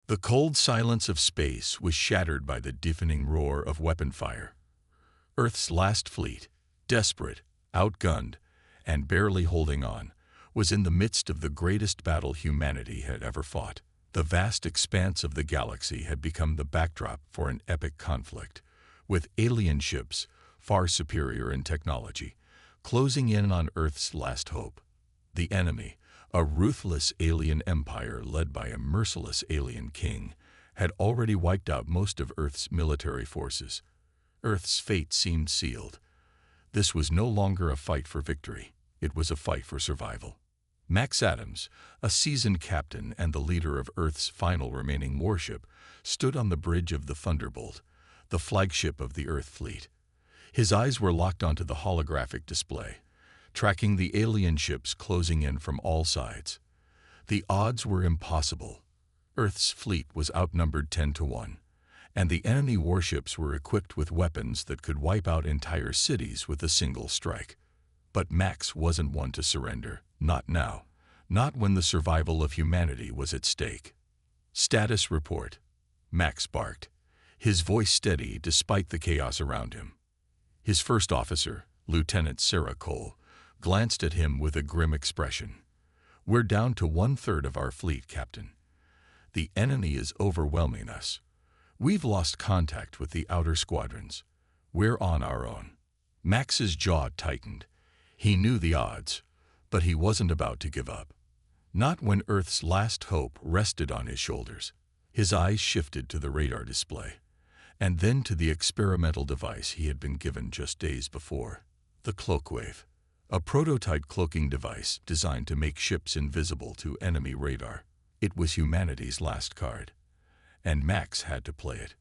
The cold silence of space was shattered by the deafening roar of weapon fire. Earth's last fleet, desperate, outgunned, and barely holding on, was in the midst of the greatest battle humanity had ever fought. The vast expanse of the galaxy had become the backdrop for an epic conflict, with alien ships, far superior in technology, closing in on Earth's last hope. The enemy, a ruthless alien empire led by a merciless alien king, had already wiped out most of Earth's military forces. Earth's fate seemed sealed. This was no longer a fight for victory. It was a fight for survival. Max Adams, a seasoned captain and the leader of Earth's final remaining warship, stood on the bridge of the Thunderbolt, the flagship of the Earth fleet. His eyes were locked onto the holographic display, tracking the alien ships closing in from all sides. The odds were impossible. Earth's fleet was outnumbered 10-1, and the enemy warships were equipped with weapons that could wipe out entire cities with a single strike. But Max wasn't one to surrender. Not now. Not when the survival of humanity was at stake. "Status report," Max barked, his voice steady despite the chaos around him. His first officer, Lieutenant Sarah Cole, glanced at him with a grim expression. "We're down to 1/3 of our fleet, Captain. The enemy is overwhelming us. We've lost contact with the outer squadrons. We're on our own." Max's jaw tightened. He knew the odds, but he wasn't about to give up. Not when Earth's last hope rested on his shoulders. His eyes shifted to the radar display, and then to the experimental device he had been given just days before. The Cloakwave, a prototype cloaking device designed to make ships invisible to enemy radar. It was humanity's last card, and Max had to play it.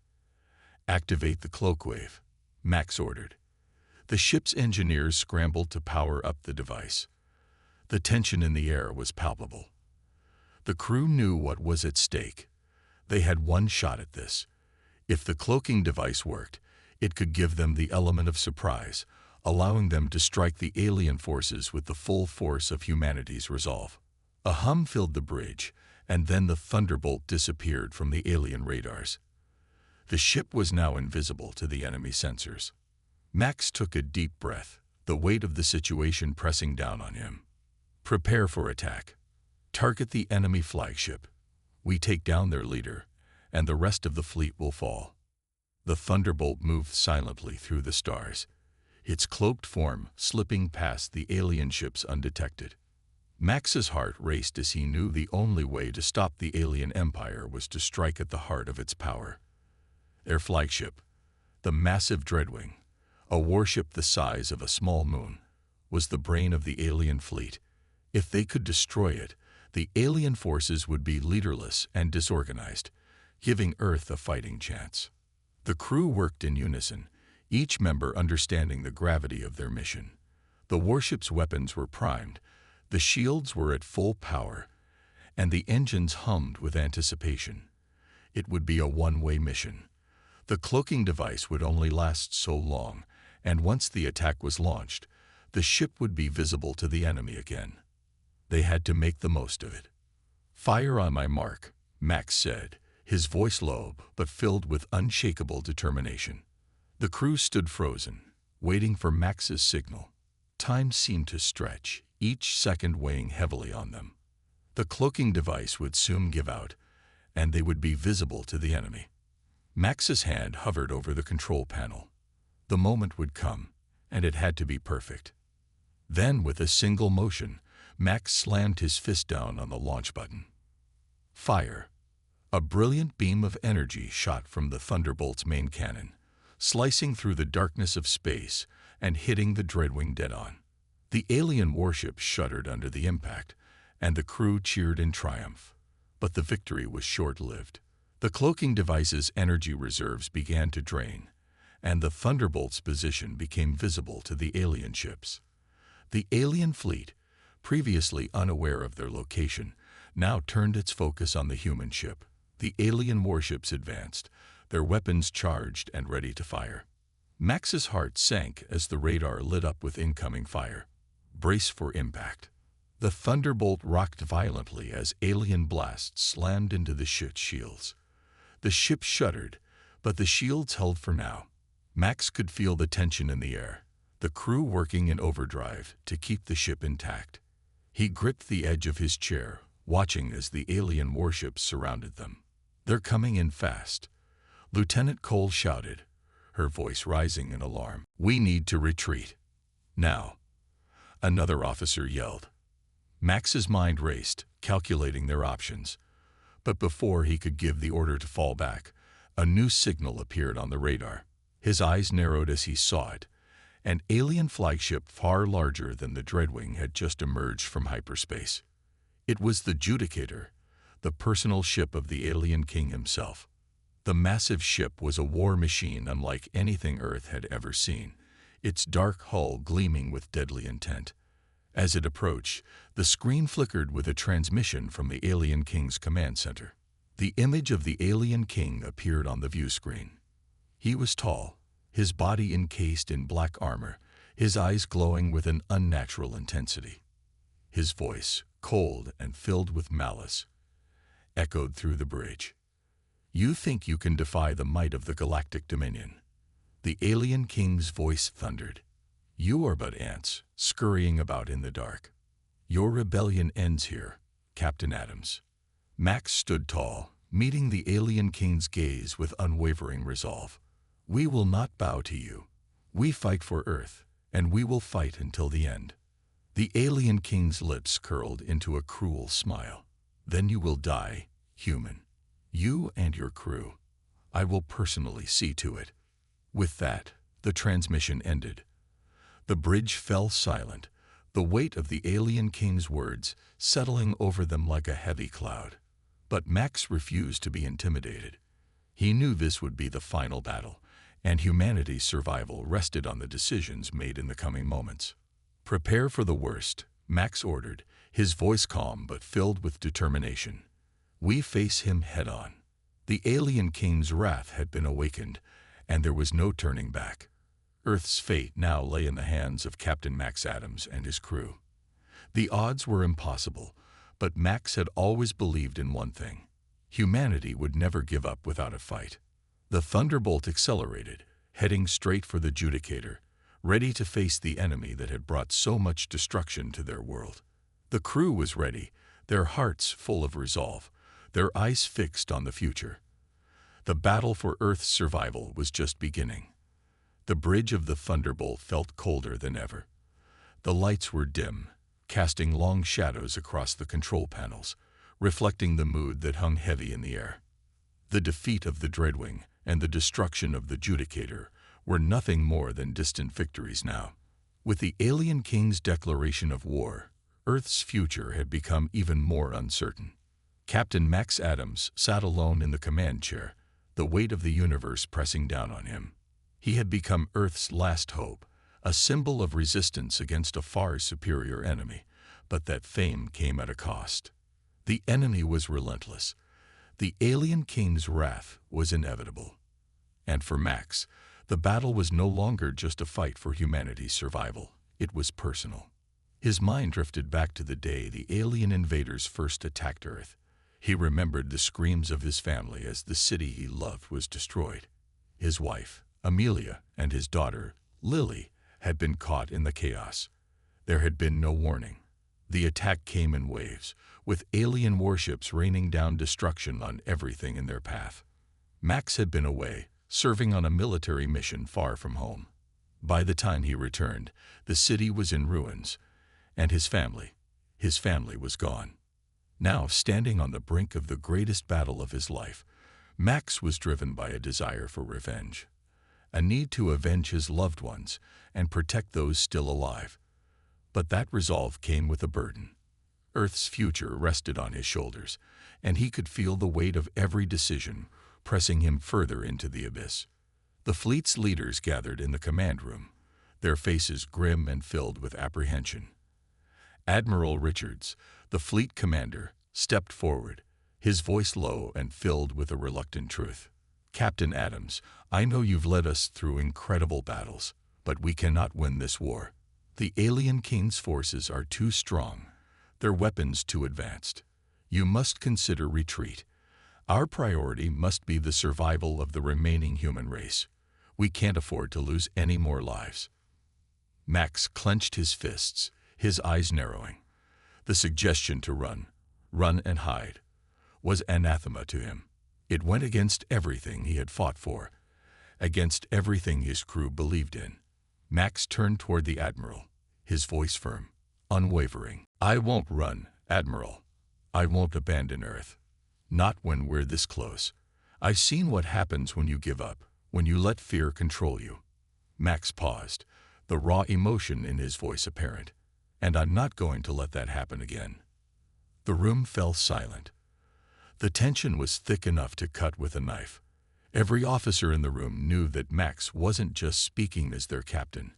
"Activate the Cloakwave," Max ordered. The ship's engineers scrambled to power up the device. The tension in the air was palpable. The crew knew what was at stake. They had one shot at this. If the cloaking device worked, it could give them the element of surprise, allowing them to strike the alien forces with the full force of humanity's resolve. A hum filled the bridge, and then the Thunderbolt disappeared from the alien radars. The ship was now invisible to the enemy sensors. Max took a deep breath, the weight of the situation pressing down on him. "Prepare for attack. Target the enemy flagship. We take down their leader, and the rest of the fleet will fall." The Thunderbolt moved silently through the stars, its cloaked form slipping past the alien ships undetected. Max's heart raced as he knew the only way to stop the alien empire was to strike at the heart of its power. Their flagship, the massive Dreadwing, a warship the size of a small moon, was the brain of the alien fleet. If they could destroy it, the alien forces would be leaderless and disorganized, giving Earth a fighting chance. The crew worked in unison, each member understanding the gravity of their mission. The warship's weapons were primed, the shields were at full power, and the engines hummed with anticipation. It would be a one-way mission. The cloaking device would only last so long, and once the attack was launched, the ship would be visible to the enemy again. They had to make the most of it. "Fire on my mark," Max said, his voice low but filled with unshakable determination. The crew stood frozen, waiting for Max's signal. Time seemed to stretch, each second weighing heavily on them. The cloaking device would soon give out, and they would be visible to the enemy. Max's hand hovered over the control panel. The moment would come, and it had to be perfect. Then, with a single motion, Max slammed his fist down on the launch button. Fire! A brilliant beam of energy shot from the Thunderbolt's main cannon, slicing through the darkness of space and hitting the Dreadwing dead-on. The alien warship shuddered under the impact, and the crew cheered in triumph. But the victory was short-lived. The cloaking device's energy reserves began to drain, and the Thunderbolt's position became visible to the alien ships. The alien fleet, previously unaware of their location, now turned its focus on the human ship. The alien warships advanced, their weapons charged and ready to fire. Max's heart sank as the radar lit up with incoming fire. Brace for impact. The thunderbolt rocked violently as alien blasts slammed into the ship's shields. The ship shuddered, but the shields held for now. Max could feel the tension in the air, the crew working in overdrive to keep the ship intact. He gripped the edge of his chair, watching as the alien warships surrounded them. "They're coming in fast," Lieutenant Cole shouted, her voice rising in alarm. "We need to retreat. Now," another officer yelled. Max's mind raced, calculating their options. But before he could give the order to fall back, a new signal appeared on the radar. His eyes narrowed as he saw it. An alien flagship far larger than the Dreadwing had just emerged from hyperspace. It was the Judicator, the personal ship of the alien king himself. The massive ship was a war machine unlike anything Earth had ever seen, its dark hull gleaming with deadly intent. As it approached, the screen flickered with a transmission from the alien king's command center. The image of the alien king appeared on the view screen. He was tall, his body encased in black armor, his eyes glowing with an unnatural intensity. His voice, cold and filled with malice, echoed through the bridge. "You think you can defy the might of the Galactic Dominion?" The alien king's voice thundered. "You are but ants, scurrying about in the dark. Your rebellion ends here, Captain Adams." Max stood tall, meeting the alien king's gaze with unwavering resolve. "We will not bow to you. We fight for Earth, and we will fight until the end." The alien king's lips curled into a cruel smile. "Then you will die, human. You and your crew. I will personally see to it." With that, the transmission ended. The bridge fell silent, the weight of the alien king's words settling over them like a heavy cloud. But Max refused to be intimidated. He knew this would be the final battle, and humanity's survival rested on the decisions made in the coming moments. "Prepare for the worst," Max ordered, his voice calm but filled with determination. "We face him head-on." The alien king's wrath had been awakened, and there was no turning back. Earth's fate now lay in the hands of Captain Max Adams and his crew. The odds were impossible, but Max had always believed in one thing: humanity would never give up without a fight. The Thunderbolt accelerated, heading straight for the Judicator, ready to face the enemy that had brought so much destruction to their world. The crew was ready, their hearts full of resolve, their eyes fixed on the future. The battle for Earth's survival was just beginning. The bridge of the Thunderbolt felt colder than ever. The lights were dim, casting long shadows across the control panels, reflecting the mood that hung heavy in the air. The defeat of the Dreadwing and the destruction of the Judicator were nothing more than distant victories now. With the alien king's declaration of war, Earth's future had become even more uncertain. Captain Max Adams sat alone in the command chair, the weight of the universe pressing down on him. He had become Earth's last hope, a symbol of resistance against a far superior enemy, but that fame came at a cost. The enemy was relentless. The alien king's wrath was inevitable. And for Max, the battle was no longer just a fight for humanity's survival. It was personal. His mind drifted back to the day the alien invaders first attacked Earth. He remembered the screams of his family as the city he loved was destroyed. His wife, Amelia, and his daughter, Lily, had been caught in the chaos. There had been no warning. The attack came in waves, with alien warships raining down destruction on everything in their path. Max had been away, serving on a military mission far from home. By the time he returned, the city was in ruins, and his family was gone. Now, standing on the brink of the greatest battle of his life, Max was driven by a desire for revenge, a need to avenge his loved ones and protect those still alive. But that resolve came with a burden. Earth's future rested on his shoulders, and he could feel the weight of every decision pressing him further into the abyss. The fleet's leaders gathered in the command room, their faces grim and filled with apprehension. Admiral Richards, the fleet commander, stepped forward, his voice low and filled with a reluctant truth. "Captain Adams, I know you've led us through incredible battles, but we cannot win this war. The alien king's forces are too strong. Their weapons too advanced. You must consider retreat. Our priority must be the survival of the remaining human race. We can't afford to lose any more lives." Max clenched his fists, his eyes narrowing. The suggestion to run and hide, was anathema to him. It went against everything he had fought for, against everything his crew believed in. Max turned toward the Admiral, his voice firm, unwavering. "I won't run, Admiral. I won't abandon Earth. Not when we're this close. I've seen what happens when you give up, when you let fear control you." Max paused, the raw emotion in his voice apparent. "And I'm not going to let that happen again." The room fell silent. The tension was thick enough to cut with a knife. Every officer in the room knew that Max wasn't just speaking as their captain.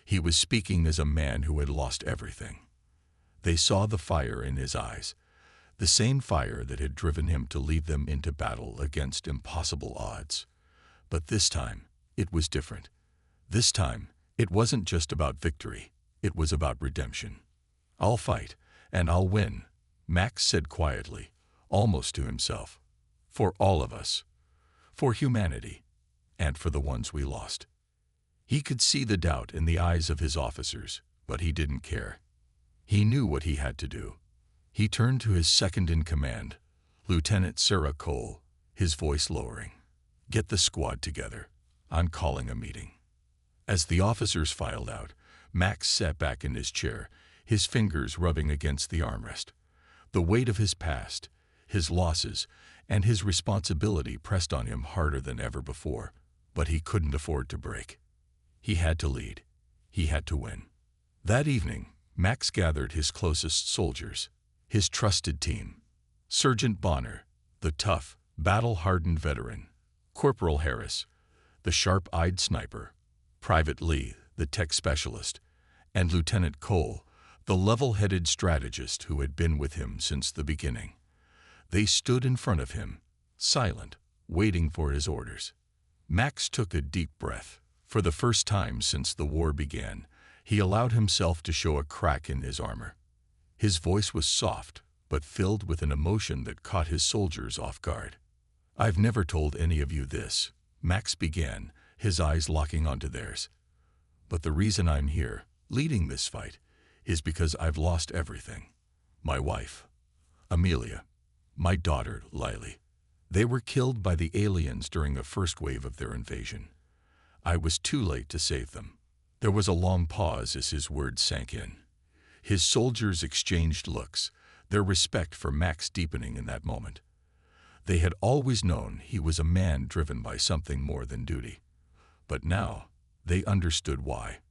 He was speaking as a man who had lost everything. They saw the fire in his eyes, the same fire that had driven him to lead them into battle against impossible odds. But this time, it was different. This time, it wasn't just about victory. It was about redemption. "I'll fight, and I'll win," Max said quietly, almost to himself. "For all of us. For humanity. And for the ones we lost." He could see the doubt in the eyes of his officers, but he didn't care. He knew what he had to do. He turned to his second-in-command, Lieutenant Sarah Cole, his voice lowering. "Get the squad together. I'm calling a meeting." As the officers filed out, Max sat back in his chair, his fingers rubbing against the armrest. The weight of his past, his losses, and his responsibility pressed on him harder than ever before, but he couldn't afford to break. He had to lead. He had to win. That evening, Max gathered his closest soldiers, his trusted team. Sergeant Bonner, the tough, battle-hardened veteran. Corporal Harris, the sharp-eyed sniper. Private Lee, the tech specialist. And Lieutenant Cole, the level-headed strategist who had been with him since the beginning. They stood in front of him, silent, waiting for his orders. Max took a deep breath. For the first time since the war began, he allowed himself to show a crack in his armor. His voice was soft, but filled with an emotion that caught his soldiers off guard. "I've never told any of you this," Max began, his eyes locking onto theirs. "But the reason I'm here, leading this fight, is because I've lost everything. My wife, Amelia, my daughter, Lily. They were killed by the aliens during the first wave of their invasion. I was too late to save them." There was a long pause as his words sank in. His soldiers exchanged looks, their respect for Max deepening in that moment. They had always known he was a man driven by something more than duty. But now, they understood why.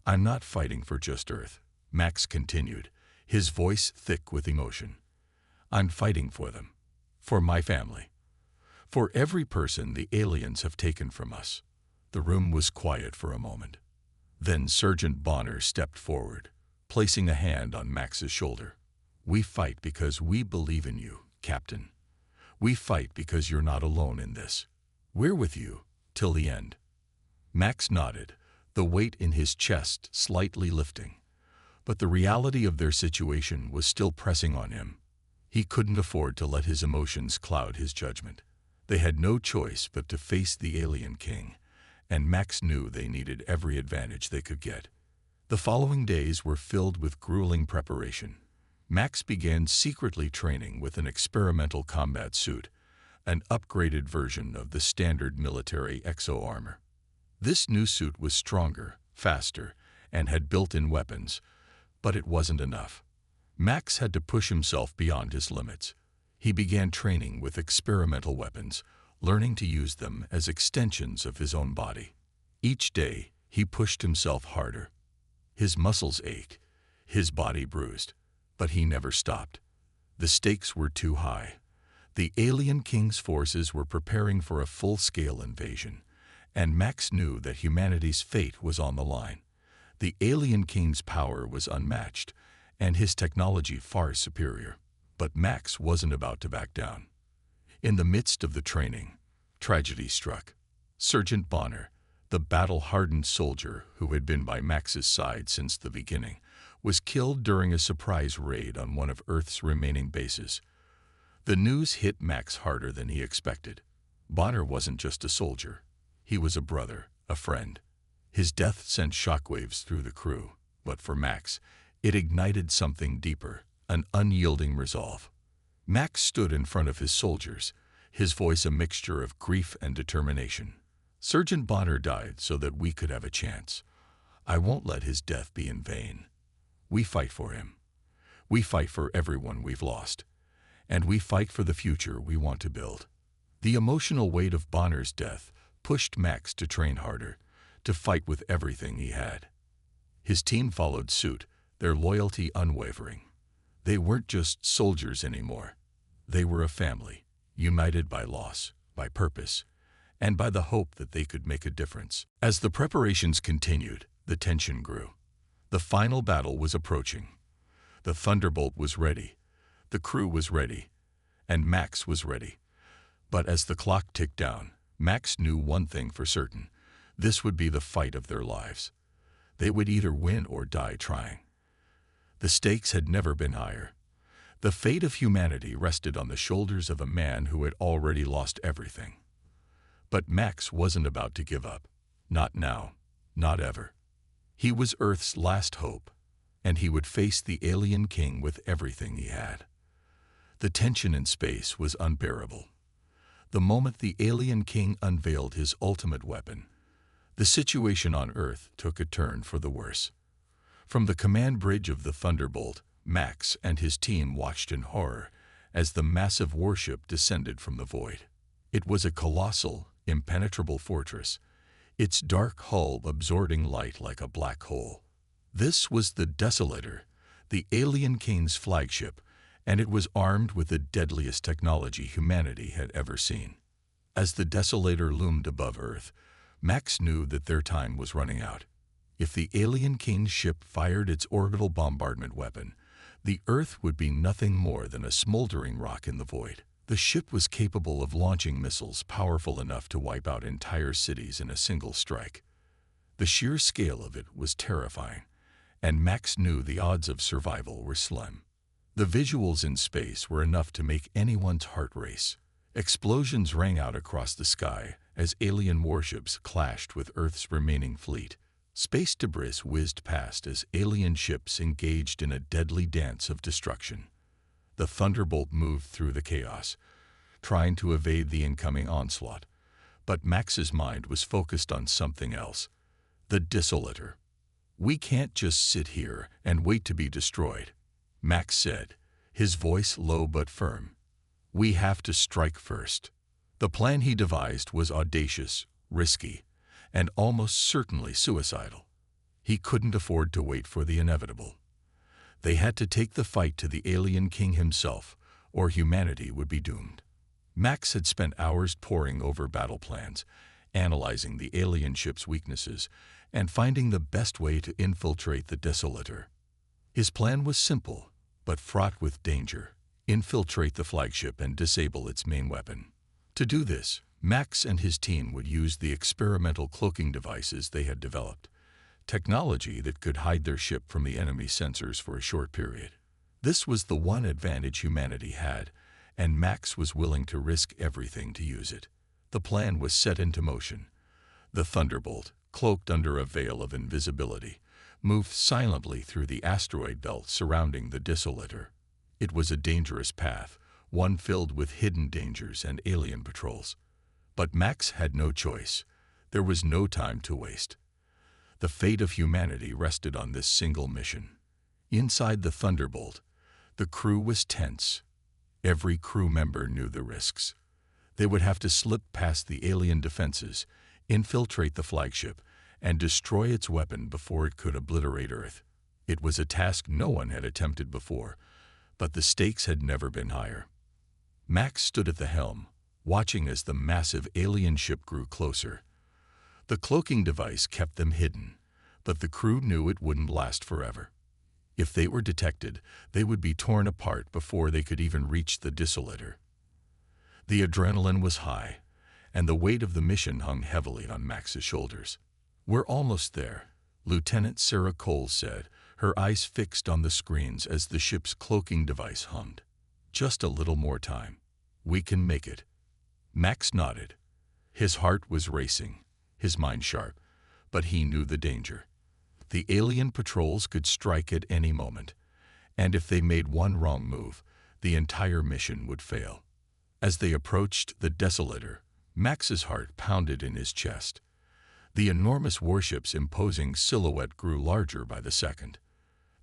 "I'm not fighting for just Earth," Max continued, his voice thick with emotion. "I'm fighting for them. For my family. For every person the aliens have taken from us." The room was quiet for a moment. Then Sergeant Bonner stepped forward, placing a hand on Max's shoulder. "We fight because we believe in you, Captain. We fight because you're not alone in this. We're with you, till the end." Max nodded, the weight in his chest slightly lifting. But the reality of their situation was still pressing on him. He couldn't afford to let his emotions cloud his judgment. They had no choice but to face the alien king, and Max knew they needed every advantage they could get. The following days were filled with grueling preparation. Max began secretly training with an experimental combat suit, an upgraded version of the standard military exo-armor. This new suit was stronger, faster, and had built-in weapons, but it wasn't enough. Max had to push himself beyond his limits. He began training with experimental weapons, learning to use them as extensions of his own body. Each day, he pushed himself harder. His muscles ached, his body bruised, but he never stopped. The stakes were too high. The alien king's forces were preparing for a full-scale invasion, and Max knew that humanity's fate was on the line. The alien king's power was unmatched, and his technology far superior. But Max wasn't about to back down. In the midst of the training, tragedy struck. Sergeant Bonner, the battle-hardened soldier who had been by Max's side since the beginning, was killed during a surprise raid on one of Earth's remaining bases. The news hit Max harder than he expected. Bonner wasn't just a soldier. He was a brother, a friend. His death sent shockwaves through the crew, but for Max, it ignited something deeper, an unyielding resolve. Max stood in front of his soldiers, his voice a mixture of grief and determination. "Sergeant Bonner died so that we could have a chance. I won't let his death be in vain. We fight for him. We fight for everyone we've lost. And we fight for the future we want to build." The emotional weight of Bonner's death pushed Max to train harder, to fight with everything he had. His team followed suit, their loyalty unwavering. They weren't just soldiers anymore. They were a family, united by loss, by purpose, and by the hope that they could make a difference. As the preparations continued, the tension grew. The final battle was approaching. The Thunderbolt was ready, the crew was ready, and Max was ready. But as the clock ticked down, Max knew one thing for certain. This would be the fight of their lives. They would either win or die trying. The stakes had never been higher. The fate of humanity rested on the shoulders of a man who had already lost everything. But Max wasn't about to give up. Not now. Not ever. He was Earth's last hope, and he would face the alien king with everything he had. The tension in space was unbearable. The moment the alien king unveiled his ultimate weapon, the situation on Earth took a turn for the worse. From the command bridge of the Thunderbolt, Max and his team watched in horror as the massive warship descended from the void. It was a colossal, impenetrable fortress, its dark hull absorbing light like a black hole. This was the Desolator, the alien king's flagship, and it was armed with the deadliest technology humanity had ever seen. As the Desolator loomed above Earth, Max knew that their time was running out. If the alien king's ship fired its orbital bombardment weapon, the Earth would be nothing more than a smoldering rock in the void. The ship was capable of launching missiles powerful enough to wipe out entire cities in a single strike. The sheer scale of it was terrifying, and Max knew the odds of survival were slim. The visuals in space were enough to make anyone's heart race. Explosions rang out across the sky as alien warships clashed with Earth's remaining fleet. Space debris whizzed past as alien ships engaged in a deadly dance of destruction. The Thunderbolt moved through the chaos, trying to evade the incoming onslaught. But Max's mind was focused on something else. The Desolator. "We can't just sit here and wait to be destroyed," Max said, his voice low but firm. "We have to strike first." The plan he devised was audacious, risky, and almost certainly suicidal. He couldn't afford to wait for the inevitable. They had to take the fight to the alien king himself, or humanity would be doomed. Max had spent hours poring over battle plans, analyzing the alien ship's weaknesses, and finding the best way to infiltrate the Desolator. His plan was simple, but fraught with danger: infiltrate the flagship and disable its main weapon. To do this, Max and his team would use the experimental cloaking devices they had developed, technology that could hide their ship from the enemy sensors for a short period. This was the one advantage humanity had, and Max was willing to risk everything to use it. The plan was set into motion. The Thunderbolt, cloaked under a veil of invisibility, moved silently through the asteroid belt surrounding the Desolator. It was a dangerous path, one filled with hidden dangers and alien patrols. But Max had no choice. There was no time to waste. The fate of humanity rested on this single mission. Inside the Thunderbolt, the crew was tense. Every crew member knew the risks. They would have to slip past the alien defenses, infiltrate the flagship, and destroy its weapon before it could obliterate Earth. It was a task no one had attempted before, but the stakes had never been higher. Max stood at the helm, watching as the massive alien ship grew closer. The cloaking device kept them hidden, but the crew knew it wouldn't last forever. If they were detected, they would be torn apart before they could even reach the Desolator. The adrenaline was high, and the weight of the mission hung heavily on Max's shoulders. "We're almost there," Lieutenant Sarah Cole said, her eyes fixed on the screens as the ship's cloaking device hummed. "Just a little more time. We can make it." Max nodded. His heart was racing, his mind sharp, but he knew the danger. The alien patrols could strike at any moment, and if they made one wrong move, the entire mission would fail. As they approached the Desolator, Max's heart pounded in his chest. The enormous warship's imposing silhouette grew larger by the second.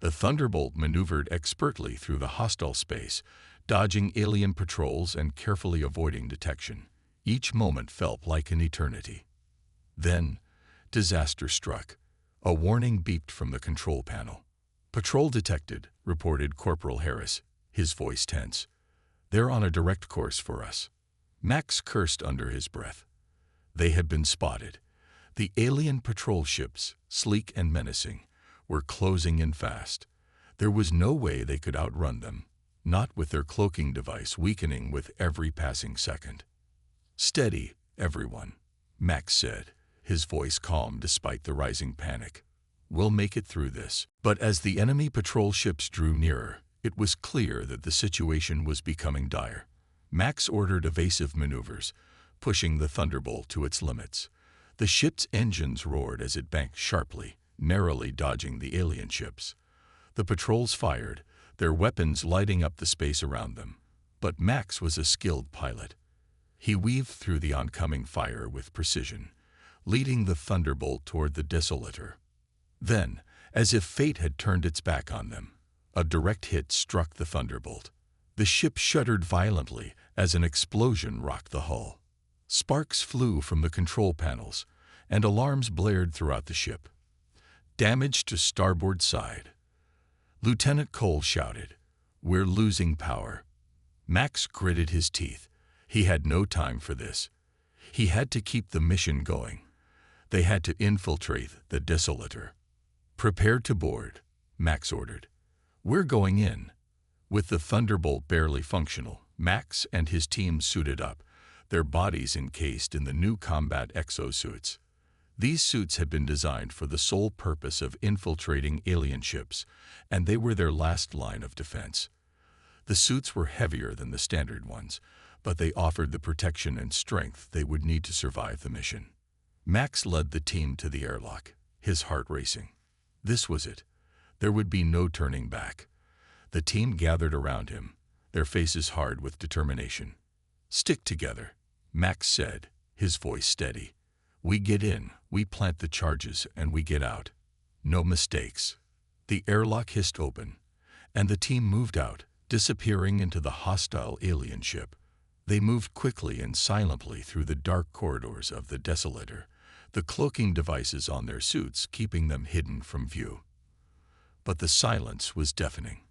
The Thunderbolt maneuvered expertly through the hostile space, dodging alien patrols and carefully avoiding detection. Each moment felt like an eternity. Then, disaster struck. A warning beeped from the control panel. "Patrol detected," reported Corporal Harris, his voice tense. "They're on a direct course for us." Max cursed under his breath. They had been spotted. The alien patrol ships, sleek and menacing, were closing in fast. There was no way they could outrun them, not with their cloaking device weakening with every passing second. "Steady, everyone," Max said, his voice calm despite the rising panic. "We'll make it through this." But as the enemy patrol ships drew nearer, it was clear that the situation was becoming dire. Max ordered evasive maneuvers, pushing the Thunderbolt to its limits. The ship's engines roared as it banked sharply, narrowly dodging the alien ships. The patrols fired, their weapons lighting up the space around them. But Max was a skilled pilot. He weaved through the oncoming fire with precision, leading the Thunderbolt toward the Desolator. Then, as if fate had turned its back on them, a direct hit struck the Thunderbolt. The ship shuddered violently as an explosion rocked the hull. Sparks flew from the control panels, and alarms blared throughout the ship. "Damage to starboard side." Lieutenant Cole shouted, "We're losing power." Max gritted his teeth. He had no time for this. He had to keep the mission going. They had to infiltrate the Desolator. "Prepare to board," Max ordered. "We're going in." With the Thunderbolt barely functional, Max and his team suited up, their bodies encased in the new combat exosuits. These suits had been designed for the sole purpose of infiltrating alien ships, and they were their last line of defense. The suits were heavier than the standard ones, but they offered the protection and strength they would need to survive the mission. Max led the team to the airlock, his heart racing. This was it. There would be no turning back. The team gathered around him, their faces hard with determination. "Stick together," Max said, his voice steady. "We get in, we plant the charges, and we get out. No mistakes." The airlock hissed open, and the team moved out, disappearing into the hostile alien ship. They moved quickly and silently through the dark corridors of the Desolator, the cloaking devices on their suits keeping them hidden from view. But the silence was deafening.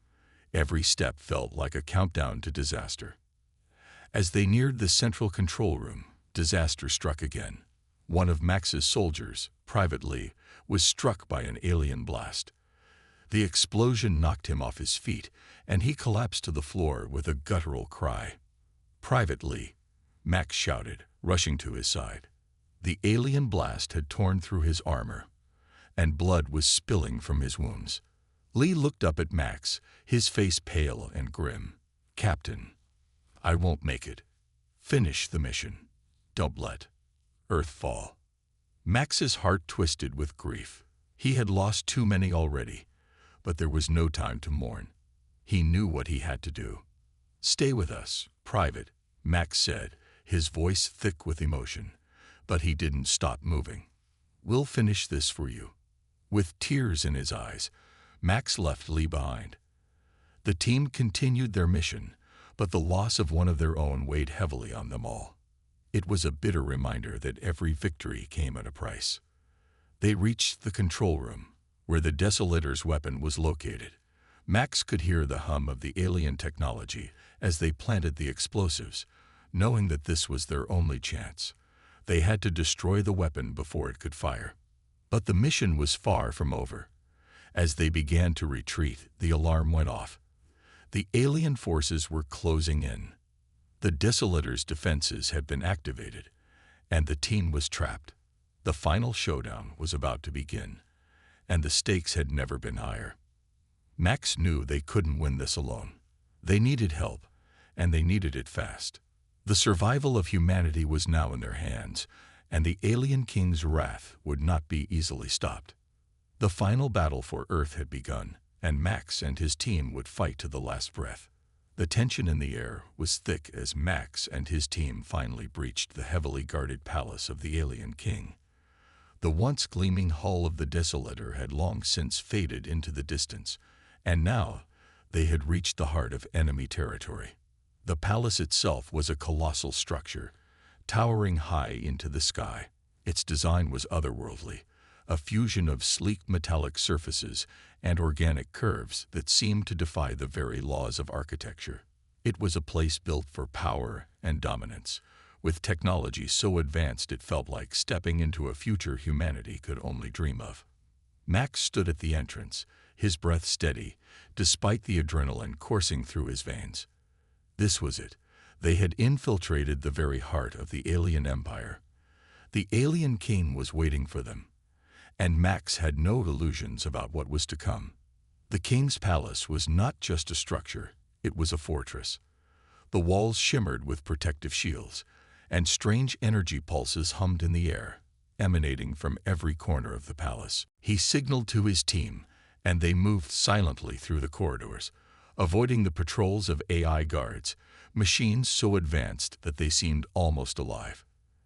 Every step felt like a countdown to disaster. As they neared the central control room, disaster struck again. One of Max's soldiers, Private Lee, was struck by an alien blast. The explosion knocked him off his feet, and he collapsed to the floor with a guttural cry. "Private Lee," Max shouted, rushing to his side. The alien blast had torn through his armor, and blood was spilling from his wounds. Lee looked up at Max, his face pale and grim. "Captain, I won't make it. Finish the mission. Don't let Earth fall." Max's heart twisted with grief. He had lost too many already, but there was no time to mourn. He knew what he had to do. "Stay with us, Private," Max said, his voice thick with emotion. But he didn't stop moving. "We'll finish this for you." With tears in his eyes, Max left Lee behind. The team continued their mission, but the loss of one of their own weighed heavily on them all. It was a bitter reminder that every victory came at a price. They reached the control room, where the Desolator's weapon was located. Max could hear the hum of the alien technology as they planted the explosives, knowing that this was their only chance. They had to destroy the weapon before it could fire. But the mission was far from over. As they began to retreat, the alarm went off. The alien forces were closing in. The Desolator's defenses had been activated, and the team was trapped. The final showdown was about to begin, and the stakes had never been higher. Max knew they couldn't win this alone. They needed help, and they needed it fast. The survival of humanity was now in their hands, and the alien king's wrath would not be easily stopped. The final battle for Earth had begun, and Max and his team would fight to the last breath. The tension in the air was thick as Max and his team finally breached the heavily guarded palace of the alien king. The once gleaming hull of the Desolator had long since faded into the distance, and now they had reached the heart of enemy territory. The palace itself was a colossal structure, towering high into the sky. Its design was otherworldly, a fusion of sleek metallic surfaces and organic curves that seemed to defy the very laws of architecture. It was a place built for power and dominance, with technology so advanced it felt like stepping into a future humanity could only dream of. Max stood at the entrance, his breath steady, despite the adrenaline coursing through his veins. This was it. They had infiltrated the very heart of the alien empire. The alien king was waiting for them, and Max had no illusions about what was to come. The king's palace was not just a structure, it was a fortress. The walls shimmered with protective shields, and strange energy pulses hummed in the air, emanating from every corner of the palace. He signaled to his team, and they moved silently through the corridors, avoiding the patrols of AI guards, machines so advanced that they seemed almost alive.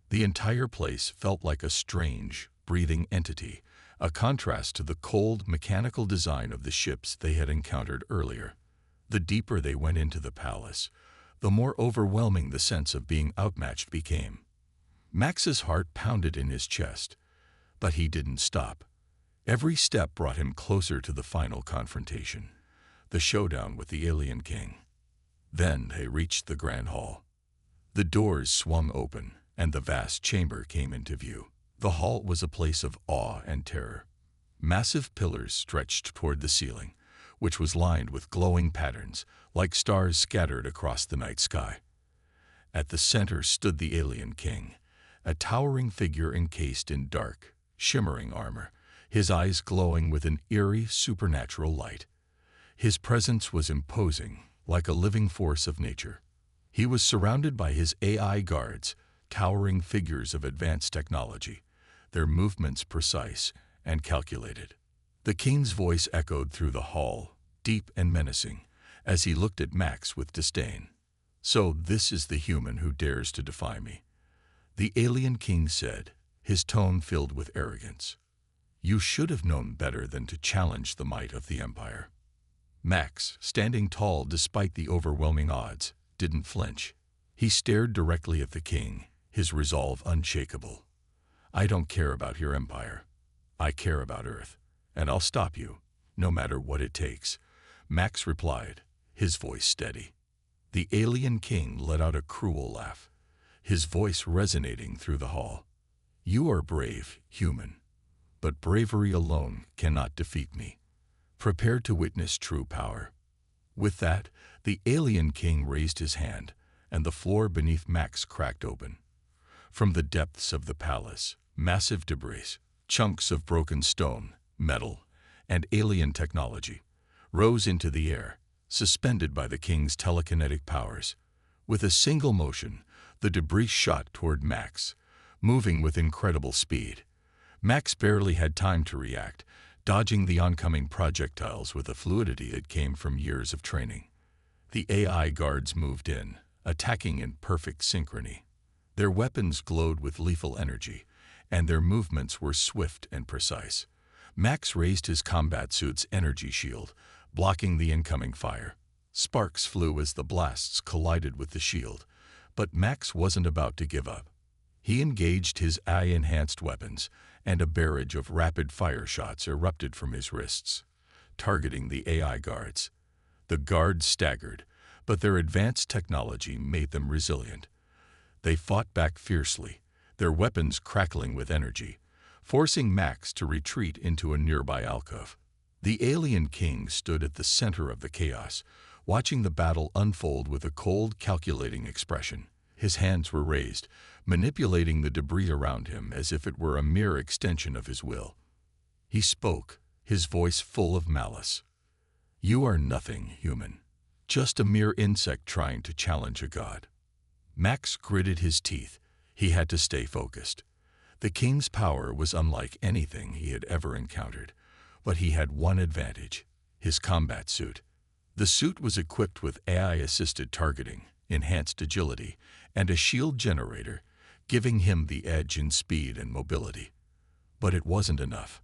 The entire place felt like a strange, breathing entity, a contrast to the cold, mechanical design of the ships they had encountered earlier. The deeper they went into the palace, the more overwhelming the sense of being outmatched became. Max's heart pounded in his chest, but he didn't stop. Every step brought him closer to the final confrontation, the showdown with the alien king. Then they reached the grand hall. The doors swung open, and the vast chamber came into view. The hall was a place of awe and terror. Massive pillars stretched toward the ceiling, which was lined with glowing patterns, like stars scattered across the night sky. At the center stood the alien king, a towering figure encased in dark, shimmering armor, his eyes glowing with an eerie, supernatural light. His presence was imposing, like a living force of nature. He was surrounded by his AI guards, towering figures of advanced technology, their movements precise and calculated. The king's voice echoed through the hall, deep and menacing, as he looked at Max with disdain. "So this is the human who dares to defy me," the alien king said, his tone filled with arrogance. "You should have known better than to challenge the might of the Empire." Max, standing tall despite the overwhelming odds, didn't flinch. He stared directly at the king, his resolve unshakable. "I don't care about your empire. I care about Earth, and I'll stop you, no matter what it takes," Max replied, his voice steady. The alien king let out a cruel laugh, his voice resonating through the hall. "You are brave, human, but bravery alone cannot defeat me. Prepare to witness true power." With that, the alien king raised his hand, and the floor beneath Max cracked open. From the depths of the palace, massive debris, chunks of broken stone, metal, and alien technology, rose into the air, suspended by the king's telekinetic powers. With a single motion, the debris shot toward Max, moving with incredible speed. Max barely had time to react, dodging the oncoming projectiles with a fluidity that came from years of training. The AI guards moved in, attacking in perfect synchrony. Their weapons glowed with lethal energy, and their movements were swift and precise. Max raised his combat suit's energy shield, blocking the incoming fire. Sparks flew as the blasts collided with the shield, but Max wasn't about to give up. He engaged his AI-enhanced weapons, and a barrage of rapid-fire shots erupted from his wrists, targeting the AI guards. The guards staggered, but their advanced technology made them resilient. They fought back fiercely, their weapons crackling with energy, forcing Max to retreat into a nearby alcove. The alien king stood at the center of the chaos, watching the battle unfold with a cold, calculating expression. His hands were raised, manipulating the debris around him as if it were a mere extension of his will. He spoke, his voice full of malice. You are nothing, human. Just a mere insect trying to challenge a god. Max gritted his teeth. He had to stay focused. The king's power was unlike anything he had ever encountered, but he had one advantage: his combat suit. The suit was equipped with AI-assisted targeting, enhanced agility, and a shield generator, giving him the edge in speed and mobility. But it wasn't enough.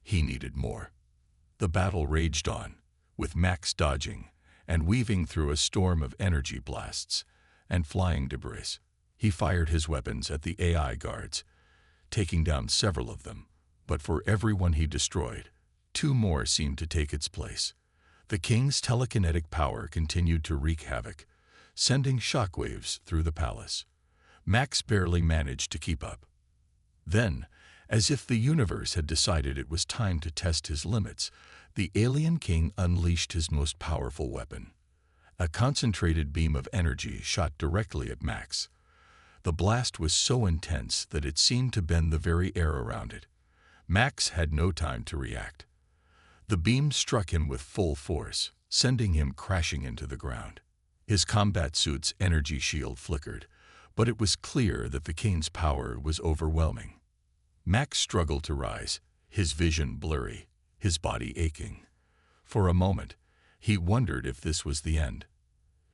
He needed more. The battle raged on, with Max dodging and weaving through a storm of energy blasts and flying debris. He fired his weapons at the AI guards, taking down several of them, but for every one he destroyed, two more seemed to take its place. The king's telekinetic power continued to wreak havoc, sending shockwaves through the palace. Max barely managed to keep up. Then, as if the universe had decided it was time to test his limits, the alien king unleashed his most powerful weapon. A concentrated beam of energy shot directly at Max. The blast was so intense that it seemed to bend the very air around it. Max had no time to react. The beam struck him with full force, sending him crashing into the ground. His combat suit's energy shield flickered, but it was clear that the king's power was overwhelming. Max struggled to rise, his vision blurry, his body aching. For a moment, he wondered if this was the end.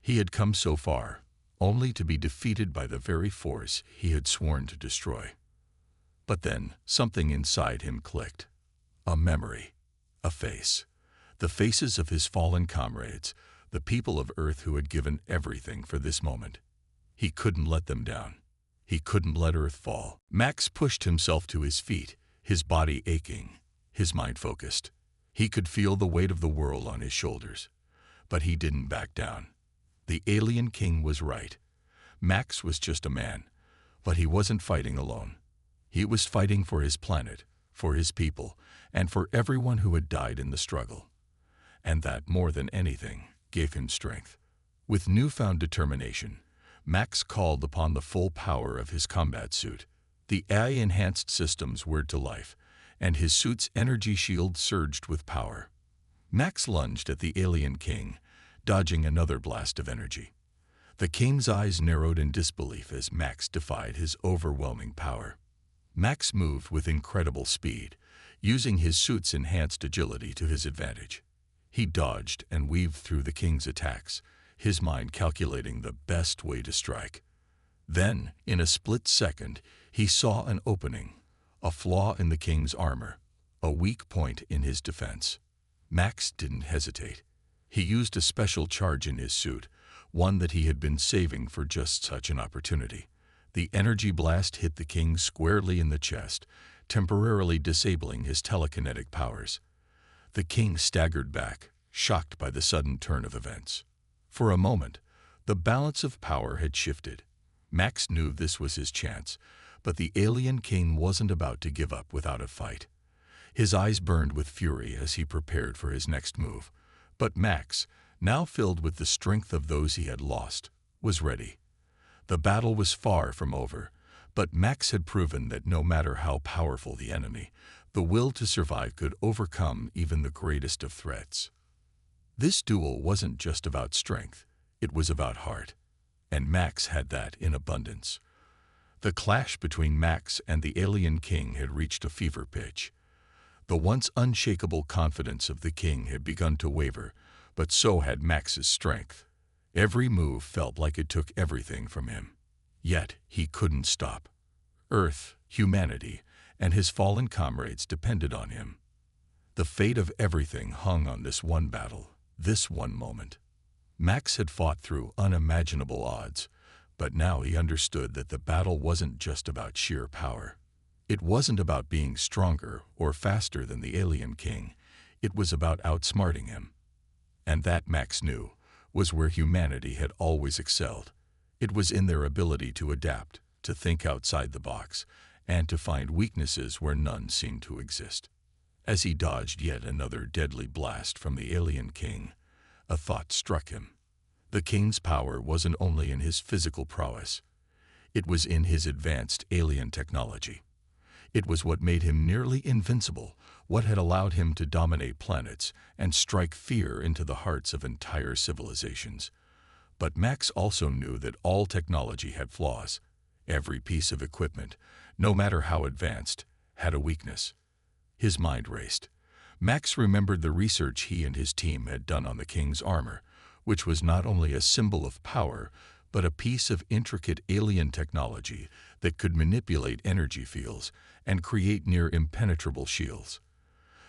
He had come so far, only to be defeated by the very force he had sworn to destroy. But then, something inside him clicked. A memory. A face. The faces of his fallen comrades, the people of Earth who had given everything for this moment. He couldn't let them down. He couldn't let Earth fall. Max pushed himself to his feet, his body aching, his mind focused. He could feel the weight of the world on his shoulders. But he didn't back down. The alien king was right. Max was just a man, but he wasn't fighting alone. He was fighting for his planet, for his people, and for everyone who had died in the struggle. And that, more than anything, gave him strength. With newfound determination, Max called upon the full power of his combat suit. The AI-enhanced systems whirred to life, and his suit's energy shield surged with power. Max lunged at the alien king, dodging another blast of energy. The king's eyes narrowed in disbelief as Max defied his overwhelming power. Max moved with incredible speed, using his suit's enhanced agility to his advantage. He dodged and weaved through the king's attacks, his mind calculating the best way to strike. Then, in a split second, he saw an opening, a flaw in the king's armor, a weak point in his defense. Max didn't hesitate. He used a special charge in his suit, one that he had been saving for just such an opportunity. The energy blast hit the king squarely in the chest, temporarily disabling his telekinetic powers. The king staggered back, shocked by the sudden turn of events. For a moment, the balance of power had shifted. Max knew this was his chance, but the alien king wasn't about to give up without a fight. His eyes burned with fury as he prepared for his next move. But Max, now filled with the strength of those he had lost, was ready. The battle was far from over, but Max had proven that no matter how powerful the enemy, the will to survive could overcome even the greatest of threats. This duel wasn't just about strength, it was about heart, and Max had that in abundance. The clash between Max and the alien king had reached a fever pitch. The once unshakable confidence of the king had begun to waver, but so had Max's strength. Every move felt like it took everything from him. Yet he couldn't stop. Earth, humanity, and his fallen comrades depended on him. The fate of everything hung on this one battle, this one moment. Max had fought through unimaginable odds, but now he understood that the battle wasn't just about sheer power. It wasn't about being stronger or faster than the alien king. It was about outsmarting him. And that, Max knew, was where humanity had always excelled. It was in their ability to adapt, to think outside the box, and to find weaknesses where none seemed to exist. As he dodged yet another deadly blast from the alien king, a thought struck him. The king's power wasn't only in his physical prowess. It was in his advanced alien technology. It was what made him nearly invincible, what had allowed him to dominate planets and strike fear into the hearts of entire civilizations. But Max also knew that all technology had flaws. Every piece of equipment, no matter how advanced, had a weakness. His mind raced. Max remembered the research he and his team had done on the King's armor, which was not only a symbol of power, but a piece of intricate alien technology that could manipulate energy fields and create near impenetrable shields.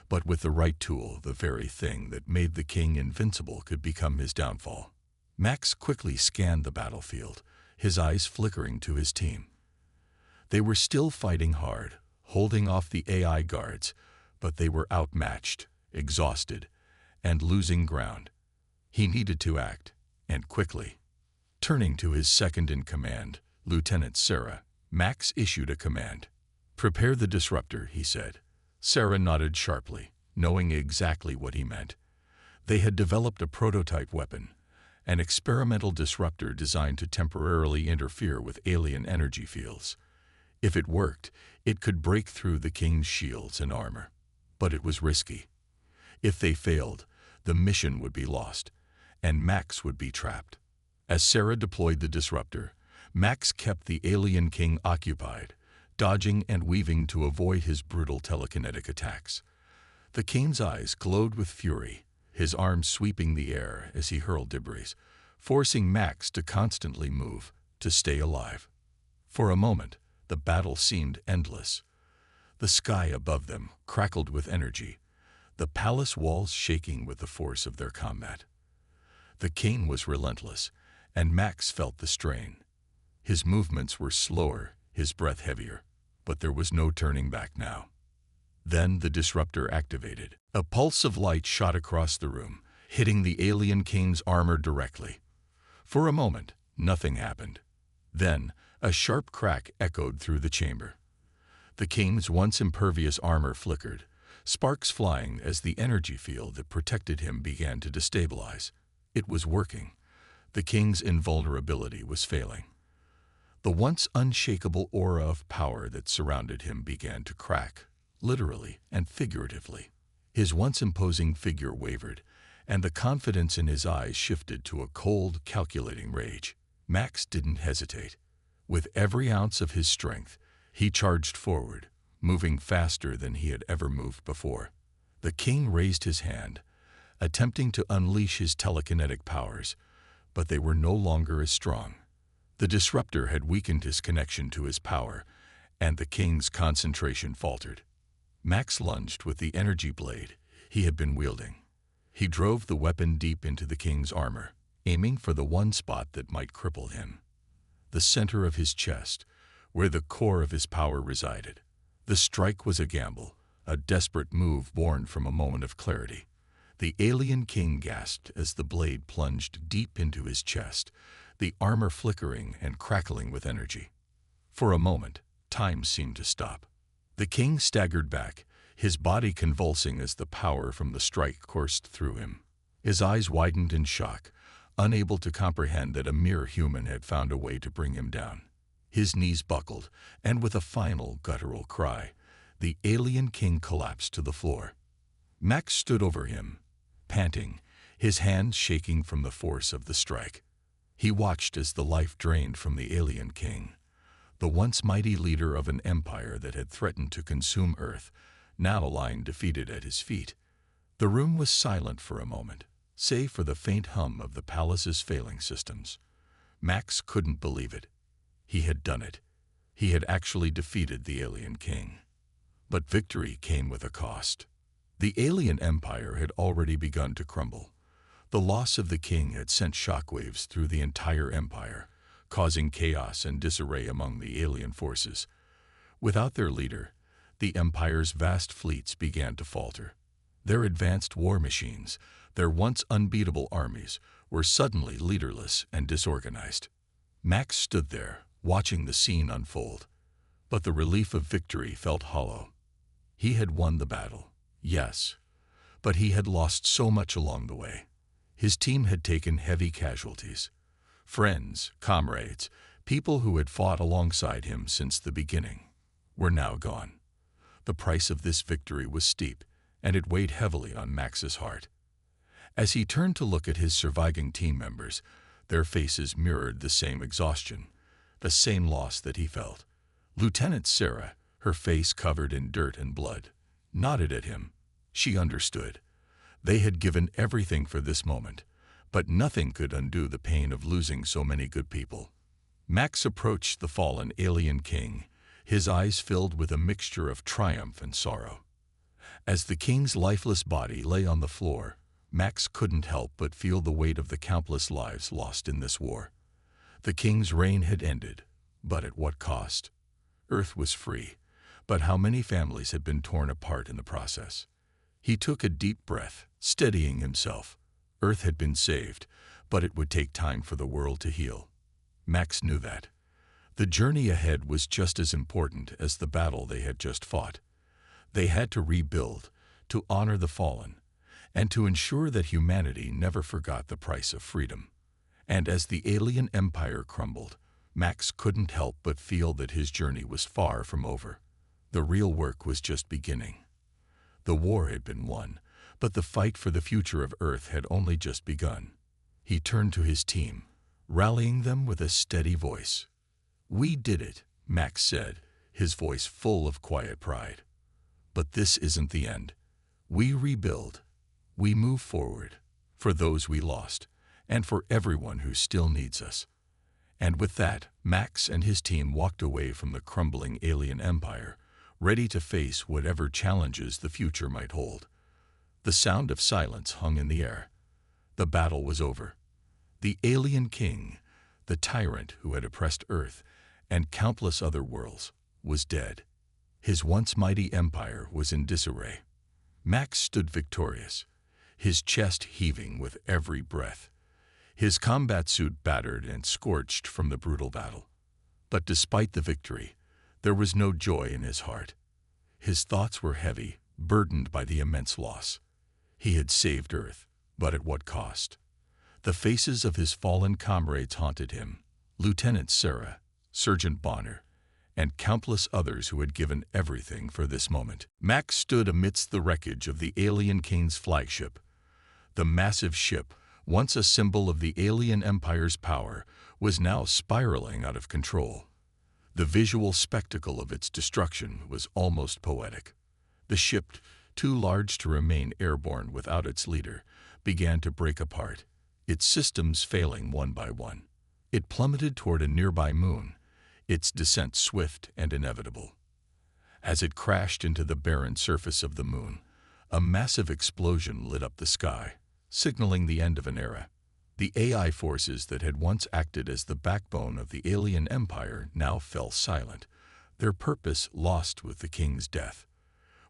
But with the right tool, the very thing that made the King invincible could become his downfall. Max quickly scanned the battlefield, his eyes flickering to his team. They were still fighting hard, holding off the AI guards, but they were outmatched, exhausted, and losing ground. He needed to act, and quickly. Turning to his second-in-command, Lieutenant Sarah, Max issued a command. "Prepare the disruptor," he said. Sarah nodded sharply, knowing exactly what he meant. They had developed a prototype weapon, an experimental disruptor designed to temporarily interfere with alien energy fields. If it worked, it could break through the King's shields and armor. But it was risky. If they failed, the mission would be lost, and Max would be trapped. As Sarah deployed the disruptor, Max kept the alien King occupied, dodging and weaving to avoid his brutal telekinetic attacks. The King's eyes glowed with fury, his arms sweeping the air as he hurled debris, forcing Max to constantly move, to stay alive. For a moment, the battle seemed endless. The sky above them crackled with energy, the palace walls shaking with the force of their combat. The King was relentless, and Max felt the strain. His movements were slower, his breath heavier, but there was no turning back now. Then the disruptor activated. A pulse of light shot across the room, hitting the alien King's armor directly. For a moment, nothing happened. Then, a sharp crack echoed through the chamber. The King's once impervious armor flickered, sparks flying as the energy field that protected him began to destabilize. It was working. The King's invulnerability was failing. The once unshakable aura of power that surrounded him began to crack, literally and figuratively. His once imposing figure wavered, and the confidence in his eyes shifted to a cold, calculating rage. Max didn't hesitate. With every ounce of his strength, he charged forward, moving faster than he had ever moved before. The King raised his hand, attempting to unleash his telekinetic powers, but they were no longer as strong. The disruptor had weakened his connection to his power, and the King's concentration faltered. Max lunged with the energy blade he had been wielding. He drove the weapon deep into the King's armor, aiming for the one spot that might cripple him. The center of his chest, where the core of his power resided. The strike was a gamble, a desperate move born from a moment of clarity. The alien King gasped as the blade plunged deep into his chest, the armor flickering and crackling with energy. For a moment, time seemed to stop. The King staggered back, his body convulsing as the power from the strike coursed through him. His eyes widened in shock, unable to comprehend that a mere human had found a way to bring him down. His knees buckled, and with a final guttural cry, the alien King collapsed to the floor. Max stood over him, panting, his hands shaking from the force of the strike. He watched as the life drained from the alien King, the once mighty leader of an empire that had threatened to consume Earth, now lying defeated at his feet. The room was silent for a moment, save for the faint hum of the palace's failing systems. Max couldn't believe it. He had done it. He had actually defeated the alien King. But victory came with a cost. The alien empire had already begun to crumble. The loss of the King had sent shockwaves through the entire empire, causing chaos and disarray among the alien forces. Without their leader, the empire's vast fleets began to falter. Their advanced war machines, their once unbeatable armies, were suddenly leaderless and disorganized. Max stood there, watching the scene unfold. But the relief of victory felt hollow. He had won the battle, yes, but he had lost so much along the way. His team had taken heavy casualties. Friends, comrades, people who had fought alongside him since the beginning, were now gone. The price of this victory was steep, and it weighed heavily on Max's heart. As he turned to look at his surviving team members, their faces mirrored the same exhaustion, the same loss that he felt. Lieutenant Sarah, her face covered in dirt and blood, nodded at him. She understood. They had given everything for this moment, but nothing could undo the pain of losing so many good people. Max approached the fallen alien king, his eyes filled with a mixture of triumph and sorrow. As the king's lifeless body lay on the floor, Max couldn't help but feel the weight of the countless lives lost in this war. The king's reign had ended, but at what cost? Earth was free, but how many families had been torn apart in the process? He took a deep breath, steadying himself. Earth had been saved, but it would take time for the world to heal. Max knew that. The journey ahead was just as important as the battle they had just fought. They had to rebuild, to honor the fallen, and to ensure that humanity never forgot the price of freedom. And as the alien empire crumbled, Max couldn't help but feel that his journey was far from over. The real work was just beginning. The war had been won, but the fight for the future of Earth had only just begun. He turned to his team, rallying them with a steady voice. "We did it," Max said, his voice full of quiet pride. "But this isn't the end. We rebuild. We move forward, for those we lost, and for everyone who still needs us." And with that, Max and his team walked away from the crumbling alien empire, ready to face whatever challenges the future might hold. The sound of silence hung in the air. The battle was over. The alien king, the tyrant who had oppressed Earth and countless other worlds, was dead. His once mighty empire was in disarray. Max stood victorious, his chest heaving with every breath, his combat suit battered and scorched from the brutal battle. But despite the victory, there was no joy in his heart. His thoughts were heavy, burdened by the immense loss. He had saved Earth, but at what cost? The faces of his fallen comrades haunted him. Lieutenant Sarah, Sergeant Bonner, and countless others who had given everything for this moment. Max stood amidst the wreckage of the alien king's flagship. The massive ship, once a symbol of the alien empire's power, was now spiraling out of control. The visual spectacle of its destruction was almost poetic. The ship, too large to remain airborne without its leader, began to break apart, its systems failing one by one. It plummeted toward a nearby moon, its descent swift and inevitable. As it crashed into the barren surface of the moon, a massive explosion lit up the sky, signaling the end of an era. The AI forces that had once acted as the backbone of the alien empire now fell silent, their purpose lost with the king's death.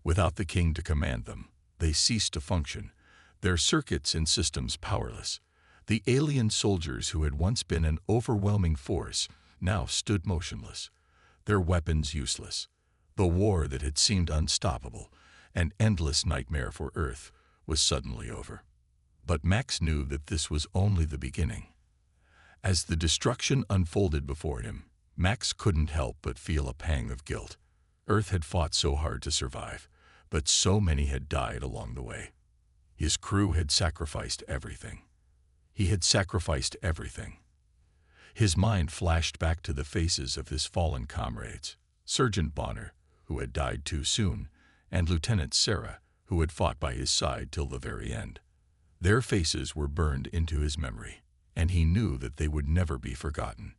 Without the king to command them, they ceased to function, their circuits and systems powerless. The alien soldiers who had once been an overwhelming force now stood motionless, their weapons useless. The war that had seemed unstoppable, an endless nightmare for Earth, was suddenly over. But Max knew that this was only the beginning. As the destruction unfolded before him, Max couldn't help but feel a pang of guilt. Earth had fought so hard to survive, but so many had died along the way. His crew had sacrificed everything. He had sacrificed everything. His mind flashed back to the faces of his fallen comrades, Sergeant Bonner, who had died too soon, and Lieutenant Sarah, who had fought by his side till the very end. Their faces were burned into his memory, and he knew that they would never be forgotten.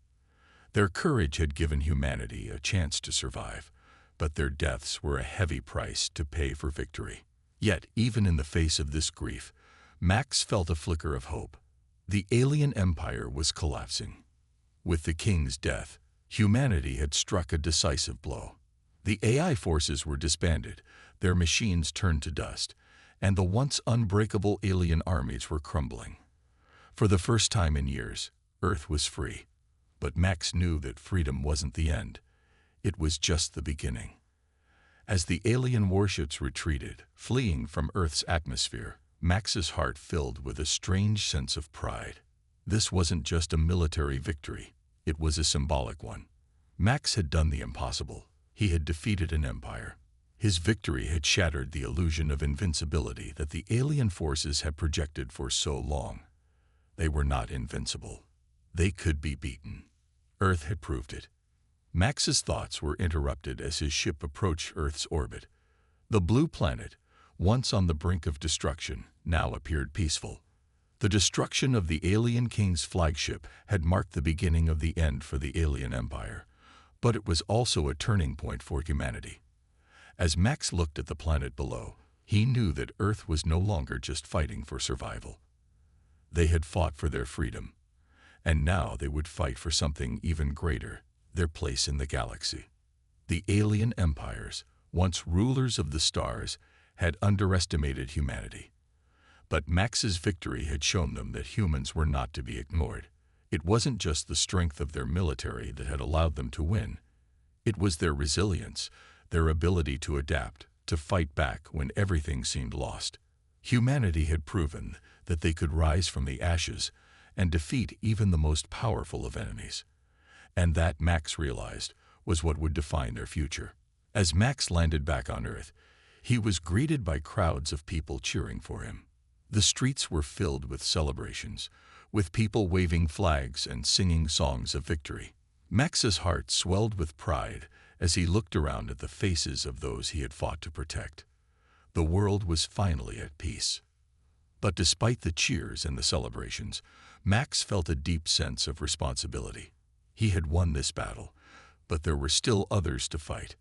Their courage had given humanity a chance to survive, but their deaths were a heavy price to pay for victory. Yet, even in the face of this grief, Max felt a flicker of hope. The alien empire was collapsing. With the king's death, humanity had struck a decisive blow. The AI forces were disbanded, their machines turned to dust, and the once unbreakable alien armies were crumbling. For the first time in years, Earth was free. But Max knew that freedom wasn't the end. It was just the beginning. As the alien warships retreated, fleeing from Earth's atmosphere, Max's heart filled with a strange sense of pride. This wasn't just a military victory, it was a symbolic one. Max had done the impossible. He had defeated an empire. His victory had shattered the illusion of invincibility that the alien forces had projected for so long. They were not invincible. They could be beaten. Earth had proved it. Max's thoughts were interrupted as his ship approached Earth's orbit. The blue planet, once on the brink of destruction, now appeared peaceful. The destruction of the alien king's flagship had marked the beginning of the end for the alien empire, but it was also a turning point for humanity. As Max looked at the planet below, he knew that Earth was no longer just fighting for survival. They had fought for their freedom, and now they would fight for something even greater, their place in the galaxy. The alien empires, once rulers of the stars, had underestimated humanity. But Max's victory had shown them that humans were not to be ignored. It wasn't just the strength of their military that had allowed them to win. It was their resilience, their ability to adapt, to fight back when everything seemed lost. Humanity had proven that they could rise from the ashes and defeat even the most powerful of enemies. And that, Max realized, was what would define their future. As Max landed back on Earth, he was greeted by crowds of people cheering for him. The streets were filled with celebrations, with people waving flags and singing songs of victory. Max's heart swelled with pride as he looked around at the faces of those he had fought to protect. The world was finally at peace. But despite the cheers and the celebrations, Max felt a deep sense of responsibility. He had won this battle, but there were still others to fight.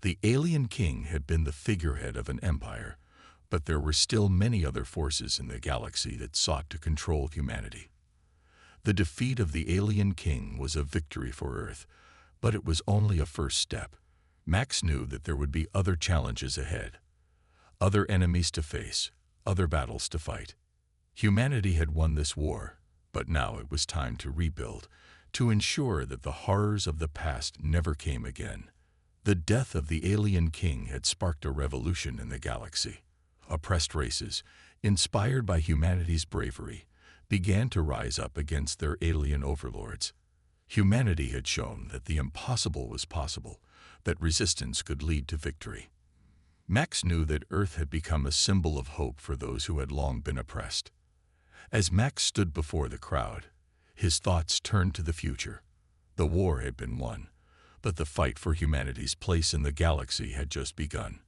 The alien king had been the figurehead of an empire, but there were still many other forces in the galaxy that sought to control humanity. The defeat of the alien king was a victory for Earth, but it was only a first step. Max knew that there would be other challenges ahead, other enemies to face, other battles to fight. Humanity had won this war, but now it was time to rebuild, to ensure that the horrors of the past never came again. The death of the alien king had sparked a revolution in the galaxy. Oppressed races, inspired by humanity's bravery, began to rise up against their alien overlords. Humanity had shown that the impossible was possible, that resistance could lead to victory. Max knew that Earth had become a symbol of hope for those who had long been oppressed. As Max stood before the crowd, his thoughts turned to the future. The war had been won, but the fight for humanity's place in the galaxy had just begun.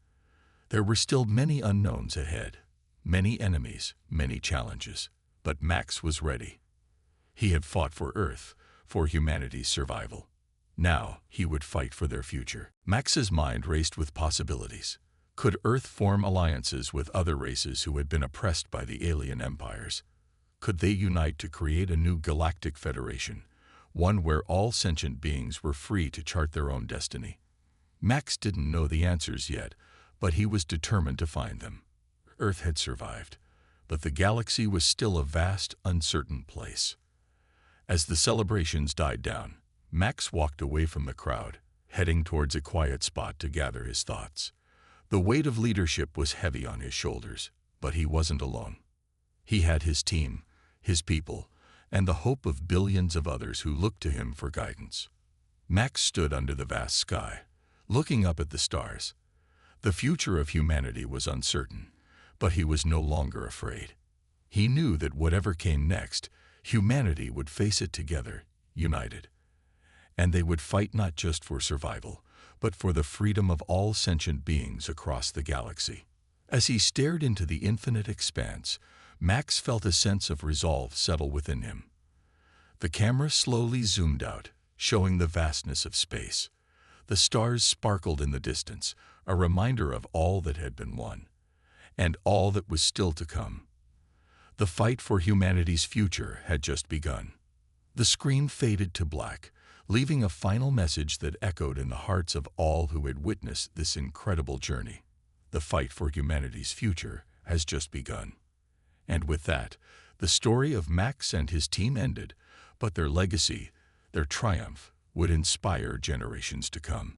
There were still many unknowns ahead, many enemies, many challenges, but Max was ready. He had fought for Earth, for humanity's survival. Now he would fight for their future. Max's mind raced with possibilities. Could Earth form alliances with other races who had been oppressed by the alien empires? Could they unite to create a new galactic federation, one where all sentient beings were free to chart their own destiny? Max didn't know the answers yet, but he was determined to find them. Earth had survived, but the galaxy was still a vast, uncertain place. As the celebrations died down, Max walked away from the crowd, heading towards a quiet spot to gather his thoughts. The weight of leadership was heavy on his shoulders, but he wasn't alone. He had his team, his people, and the hope of billions of others who looked to him for guidance. Max stood under the vast sky, looking up at the stars. The future of humanity was uncertain, but he was no longer afraid. He knew that whatever came next, humanity would face it together, united. And they would fight not just for survival, but for the freedom of all sentient beings across the galaxy. As he stared into the infinite expanse, Max felt a sense of resolve settle within him. The camera slowly zoomed out, showing the vastness of space. The stars sparkled in the distance, a reminder of all that had been won, and all that was still to come. The fight for humanity's future had just begun. The screen faded to black, leaving a final message that echoed in the hearts of all who had witnessed this incredible journey. The fight for humanity's future has just begun. And with that, the story of Max and his team ended, but their legacy, their triumph, would inspire generations to come.